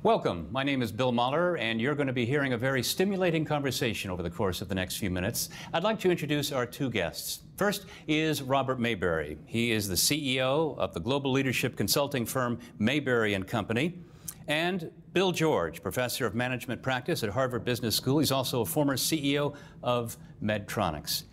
Welcome. My name is Bill Moller, and you're going to be hearing a very stimulating conversation over the course of the next few minutes. I'd like to introduce our two guests. First is Robert Maybery. He is the CEO of the global leadership consulting firm Maybery and Company, and Bill George, professor of management practice at Harvard Business School. He's also a former CEO of Medtronic.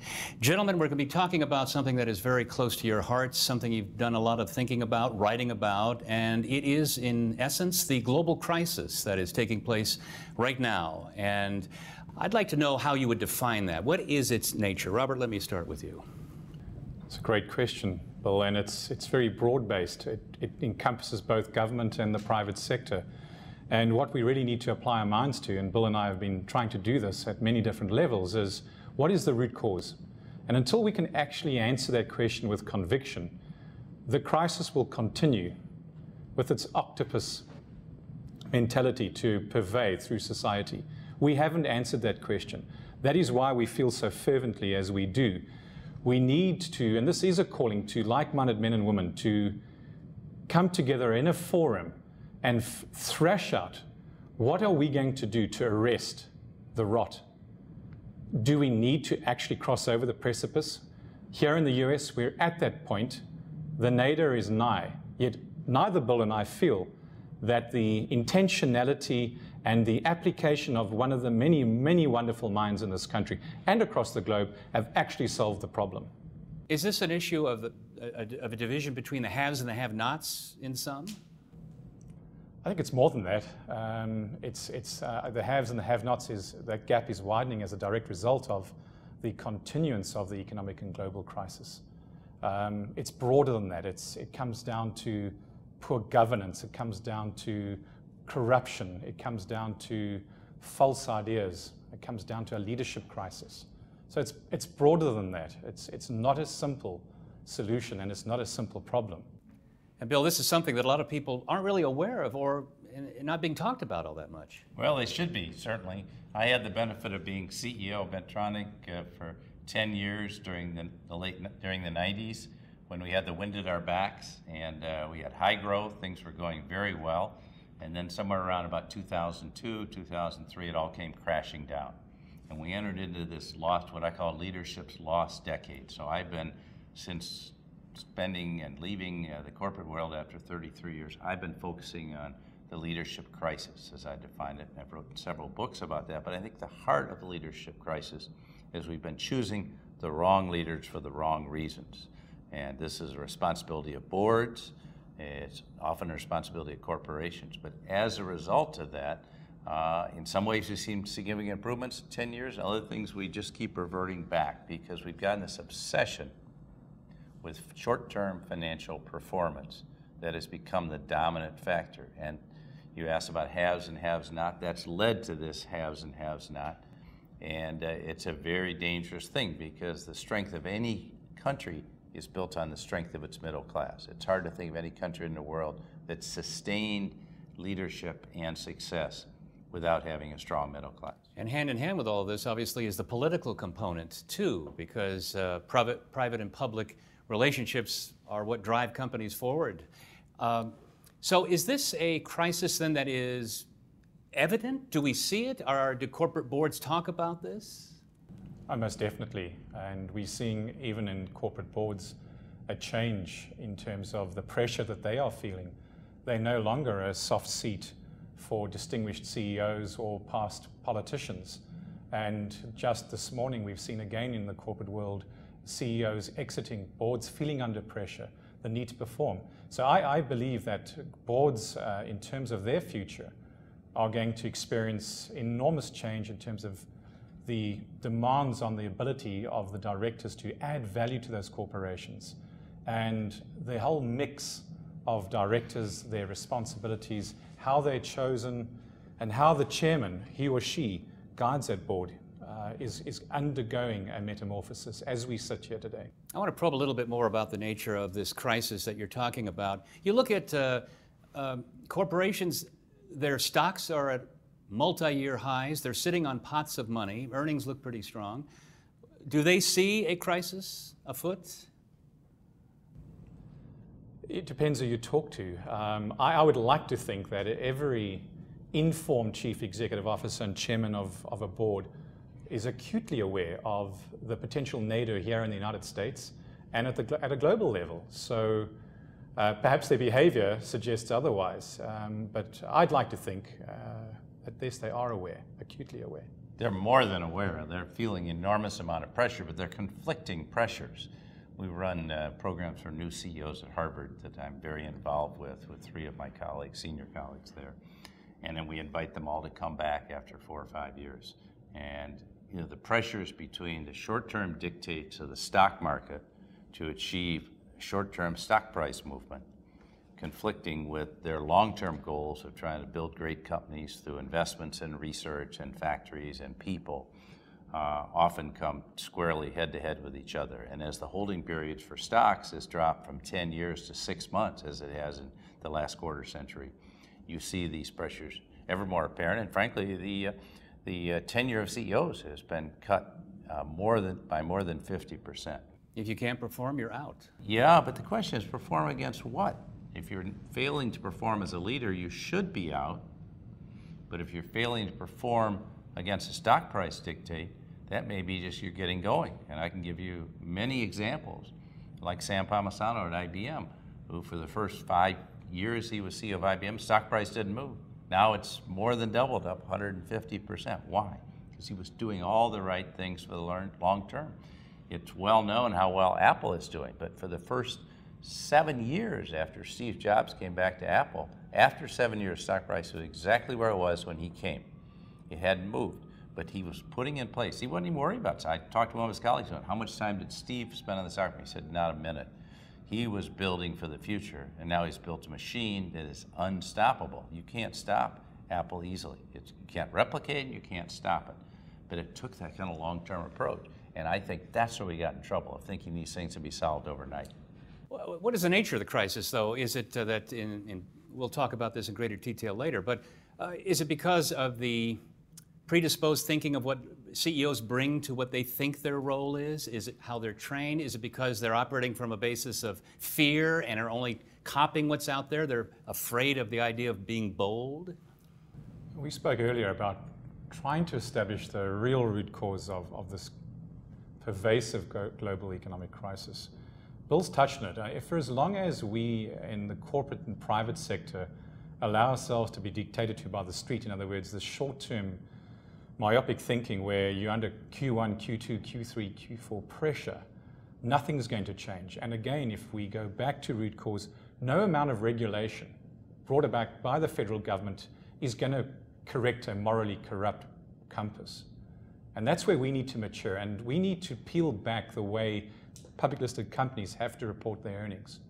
Gentlemen, we're going to be talking about something that is very close to your hearts, something you've done a lot of thinking about, writing about, and it is, in essence, the global crisis that is taking place right now. And I'd like to know how you would define that. What is its nature? Robert, let me start with you. It's a great question, Bill, and it's very broad-based. It encompasses both government and the private sector. And what we really need to apply our minds to, and Bill and I have been trying to do this at many different levels, is what is the root cause? And until we can actually answer that question with conviction, the crisis will continue with its octopus mentality to pervade through society. We haven't answered that question. That is why we feel so fervently as we do. We need to, and this is a calling to like-minded men and women to come together in a forum and thrash out what are we going to do to arrest the rot. Do we need to actually cross over the precipice? Here in the US, we're at that point. The nadir is nigh, yet neither Bill and I feel that the intentionality and the application of one of the many, many wonderful minds in this country and across the globe have actually solved the problem. Is this an issue of a division between the haves and the have-nots in some? I think it's more than that. The haves and the have-nots, that gap is widening as a direct result of the continuance of the economic and global crisis. It's broader than that. It comes down to poor governance. It comes down to corruption. It comes down to false ideas. It comes down to a leadership crisis. So it's broader than that. It's not a simple solution, and it's not a simple problem. And Bill, this is something that a lot of people aren't really aware of or not being talked about all that much. Well, they should be, certainly. I had the benefit of being CEO of Medtronic for 10 years during the 90s when we had the wind at our backs, and we had high growth. Things were going very well. And then somewhere around about 2002, 2003, it all came crashing down. And we entered into this lost, what I call leadership's lost decade. So I've been, since spending and leaving the corporate world after 33 years, I've been focusing on the leadership crisis, as I define it. I've written several books about that, but I think the heart of the leadership crisis is we've been choosing the wrong leaders for the wrong reasons. And this is a responsibility of boards. It's often a responsibility of corporations. But as a result of that, in some ways we've seen significant improvements in 10 years. Other things we just keep reverting back because we've gotten this obsession with short-term financial performance that has become the dominant factor. And you asked about haves and haves not. That's led to this haves and haves not. And it's a very dangerous thing because the strength of any country is built on the strength of its middle class. It's hard to think of any country in the world that sustained leadership and success without having a strong middle class. And hand in hand with all of this, obviously, is the political component, too, because private and public relationships are what drive companies forward. So is this a crisis, then, that is evident? Do we see it? Do corporate boards talk about this? Most definitely. And we're seeing, even in corporate boards, a change in terms of the pressure that they are feeling. They're no longer a soft seat for distinguished CEOs or past politicians. And just this morning, we've seen again in the corporate world, CEOs exiting, boards feeling under pressure, the need to perform. So I believe that boards, in terms of their future, are going to experience enormous change in terms of the demands on the ability of the directors to add value to those corporations. And the whole mix of directors, their responsibilities, how they're chosen, and how the chairman, he or she, guides that board is undergoing a metamorphosis as we sit here today. I want to probe a little bit more about the nature of this crisis that you're talking about. You look at corporations, their stocks are at multi-year highs. They're sitting on pots of money. Earnings look pretty strong. Do they see a crisis afoot? It depends who you talk to. I would like to think that every informed chief executive officer and chairman of a board is acutely aware of the potential nadir here in the United States and at a global level. So perhaps their behavior suggests otherwise, but I'd like to think at least they are aware, acutely aware. They're more than aware. They're feeling enormous amount of pressure, but they're conflicting pressures. We run programs for new CEOs at Harvard that I'm very involved with 3 of my colleagues, senior colleagues there. And then we invite them all to come back after 4 or 5 years. And you know, the pressures between the short-term dictates of the stock market to achieve short-term stock price movement, conflicting with their long-term goals of trying to build great companies through investments in research and factories and people, often come squarely head-to-head with each other. And as the holding periods for stocks has dropped from 10 years to 6 months, as it has in the last quarter century, you see these pressures ever more apparent. And frankly, the tenure of CEOs has been cut by more than 50%. If you can't perform, you're out. Yeah, but the question is, perform against what? If you're failing to perform as a leader, you should be out. But if you're failing to perform against a stock price dictate, that may be just you're getting going. And I can give you many examples, like Sam Palmisano at IBM, who for the first 5 years he was CEO of IBM, stock price didn't move. Now it's more than doubled, up 150%. Why? Because he was doing all the right things for the long term. It's well known how well Apple is doing, but for the first 7 years after Steve Jobs came back to Apple, after 7 years, stock price was exactly where it was when he came. It hadn't moved, but he was putting in place. He wasn't even worried about it. I talked to one of his colleagues about how much time did Steve spend on the stock market. He said, not a minute. He was building for the future, and now he's built a machine that is unstoppable. You can't stop Apple easily. You can't replicate it, you can't stop it. But it took that kind of long-term approach, and I think that's where we got in trouble, of thinking these things would be solved overnight. What is the nature of the crisis, though? Is it that, we'll talk about this in greater detail later, but is it because of the predisposed thinking of what CEOs bring to what they think their role is? Is it how they're trained? Is it because they're operating from a basis of fear and are only copying what's out there? They're afraid of the idea of being bold? We spoke earlier about trying to establish the real root cause of this pervasive global economic crisis. Bill's touched on it. For as long as we in the corporate and private sector allow ourselves to be dictated to by the street, in other words, the short-term myopic thinking where you're under Q1, Q2, Q3, Q4 pressure, nothing's going to change. And again, if we go back to root cause, no amount of regulation brought about by the federal government is going to correct a morally corrupt compass. And that's where we need to mature, and we need to peel back the way public listed companies have to report their earnings.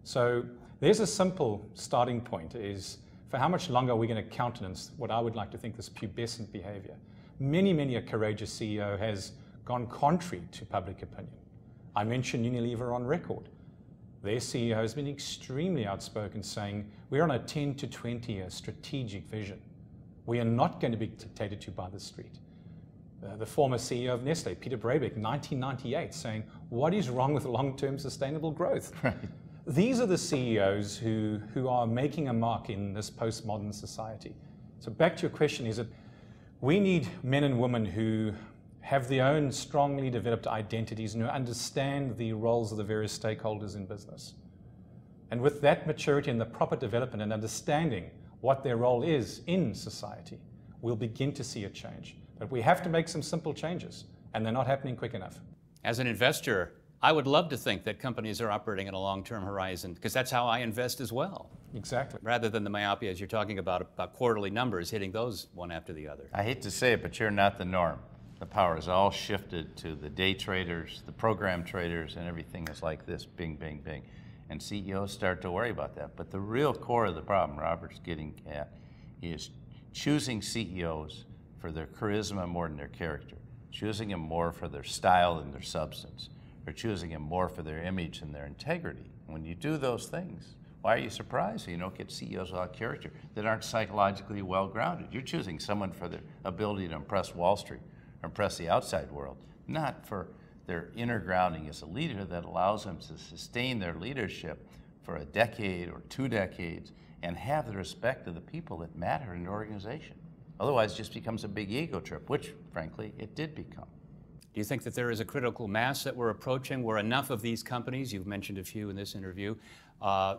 So there's a simple starting point, is for how much longer are we going to countenance what I would like to think this pubescent behavior? Many a courageous CEO has gone contrary to public opinion. I mentioned Unilever on record. Their CEO has been extremely outspoken, saying we're on a 10 to 20 year strategic vision. We are not going to be dictated to by the street. The former CEO of Nestle, Peter Breivik, 1998, saying, what is wrong with long-term sustainable growth? Right. These are the CEOs who are making a mark in this postmodern society. So back to your question, is that we need men and women who have their own strongly developed identities and who understand the roles of the various stakeholders in business. And with that maturity and the proper development and understanding what their role is in society, we'll begin to see a change. But we have to make some simple changes, and they're not happening quick enough. As an investor, I would love to think that companies are operating in a long-term horizon, because that's how I invest as well. Exactly. Rather than the myopia, as you're talking about quarterly numbers, hitting those one after the other. I hate to say it, but you're not the norm. The power is all shifted to the day traders, the program traders, and everything is like this, bing, bing, bing. And CEOs start to worry about that. But the real core of the problem Robert's getting at is choosing CEOs for their charisma more than their character, choosing them more for their style than their substance, or choosing them more for their image and their integrity. When you do those things, why are you surprised you don't get CEOs without character that aren't psychologically well-grounded? You're choosing someone for their ability to impress Wall Street or impress the outside world, not for their inner grounding as a leader that allows them to sustain their leadership for a decade or 2 decades and have the respect of the people that matter in the organization. Otherwise, it just becomes a big ego trip, which, frankly, it did become. Do you think that there is a critical mass that we're approaching where enough of these companies, you've mentioned a few in this interview,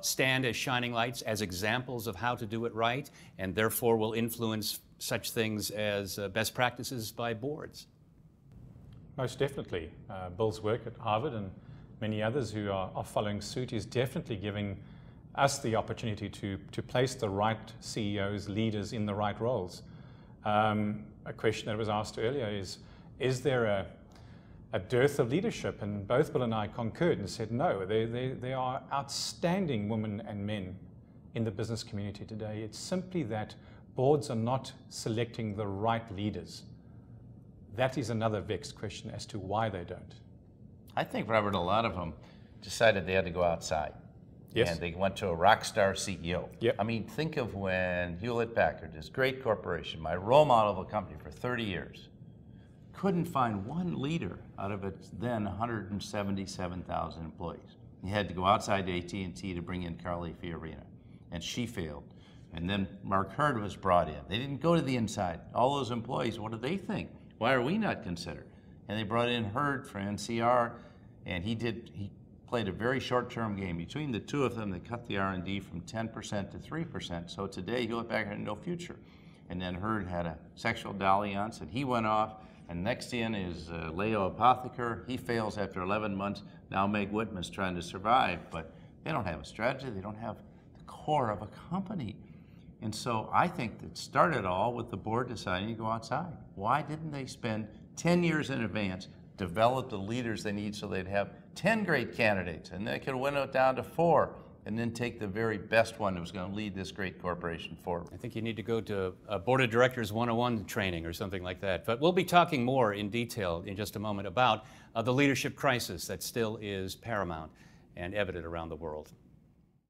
stand as shining lights, as examples of how to do it right, and therefore will influence such things as best practices by boards? Most definitely. Bill's work at Harvard and many others who are following suit is definitely giving us the opportunity to place the right CEOs, leaders in the right roles. A question that was asked earlier is there a dearth of leadership? And both Bill and I concurred and said no, there are outstanding women and men in the business community today. It's simply that boards are not selecting the right leaders. That is another vexed question as to why they don't. I think, Robert, a lot of them decided they had to go outside. Yes. And they went to a rock star CEO. Yep. I mean, think of when Hewlett-Packard, this great corporation, my role model of a company for 30 years, couldn't find one leader out of its then 177,000 employees. He had to go outside to AT&T to bring in Carly Fiorina, and she failed. And then Mark Hurd was brought in. They didn't go to the inside. All those employees, what do they think? Why are we not considered? And they brought in Hurd for NCR, and he played a very short-term game. Between the two of them, they cut the R&D from 10% to 3%. So today, Hewlett-Packard had no future. And then Hurd had a sexual dalliance, and he went off. And next in is Leo Apotheker. He fails after 11 months. Now Meg Whitman's trying to survive, but they don't have a strategy. They don't have the core of a company. And so I think it started all with the board deciding to go outside. Why didn't they spend 10 years in advance, develop the leaders they need so they'd have 10 great candidates, and they could win it down to 4, and then take the very best one who was going to lead this great corporation forward? I think you need to go to a Board of Directors 101 training or something like that. But we'll be talking more in detail in just a moment about the leadership crisis that still is paramount and evident around the world.